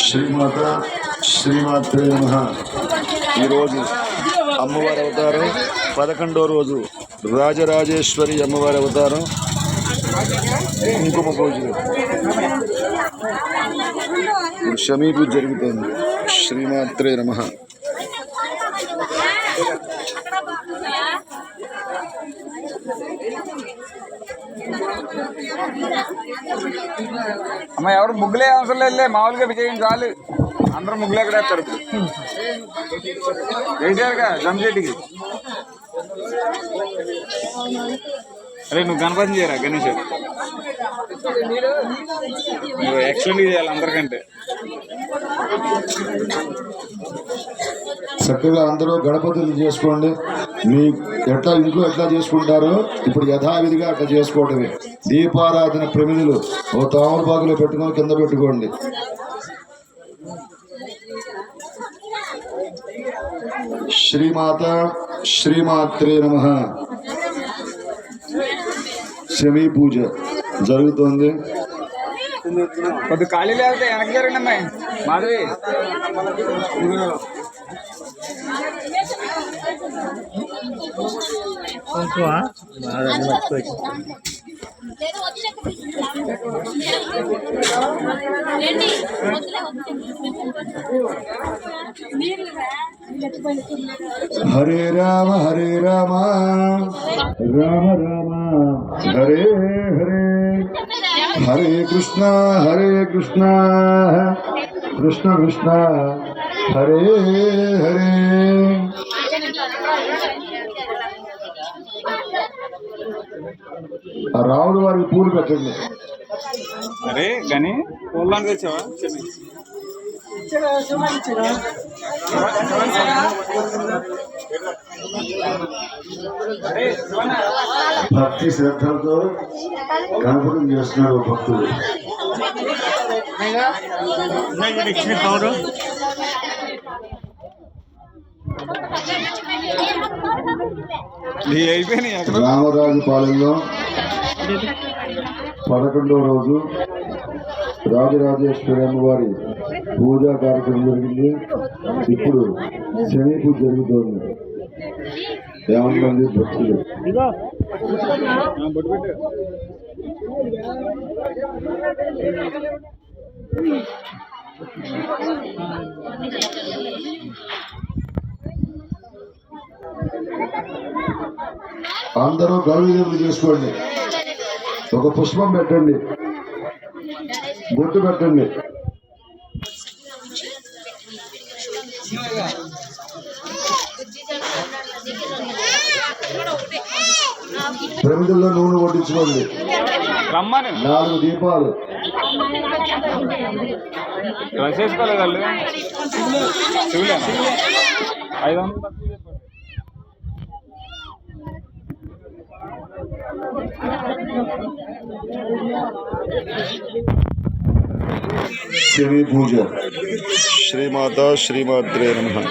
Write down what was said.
శ్రీమాత శ్రీమాత్రే నమః. ఈరోజు అమ్మవారి అవతారం 11వ రోజు రాజరాజేశ్వరి అమ్మవారి అవతారం కుంకుమ పూజలు. శమీ పూజ జరుగుతుంది. శ్రీమాత్రే నమః. అమ్మ ఎవరు ముగ్గులే అవసరం లేదులే, మామూలుగా విజయం చాలు. అందరూ ముగ్గులు ఎక్కడ వేస్తారు వేసారుగా జంజేటికి. అరే నువ్వు గణపతి చేయరా గణేష్, నువ్వు ఎక్సలెంట్ చేయాలి అందరికంటే. చక్కగా అందరూ గణపతులు చేసుకోండి. మీ ఎట్లా ఇంట్లో ఎట్లా చేసుకుంటారో ఇప్పుడు యథావిధిగా అట్లా చేసుకోవటమే. దీపారాధన ప్రమిదలు ఓ తామరపాకులో పెట్టుకొని కింద పెట్టుకోండి. శ్రీమాత శ్రీమాత్రే నమః. శమీ పూజ జరుగుతోంది. కొద్ది ఖాళీ లేకపోతే వెనక్కి జరగండి అమ్మాయి మాధవి. హరే రామ రామ రామ హరే హరే, హరే కృష్ణ కృష్ణ కృష్ణ హరే హరే. రాముడు వారికి పూలు పెట్టండి. అరే గని పూలానికి వచ్చావా? భక్తి శ్రద్ధలతో కనపడం చేస్తున్నాడు భక్తులు. రామరాజు పాలెంలో 11వ రోజు రాజరాజేశ్వరి అమ్మవారి పూజా కార్యక్రమం జరిగింది. ఇప్పుడు శని పూజ జరుగుతోంది. 50 మంది భక్తులు. అందరూ గౌరవ చేసుకోండి. ఒక పుష్పం పెట్టండి, బొట్టు పెట్టండి. ప్రమిదల్లో నూనె కొట్టించుకోండి. 4 దీపాలు. చేసుకోలేదు వాళ్ళు 500. శని పూజ. శ్రీమాత శ్రీమాత్రే నమః.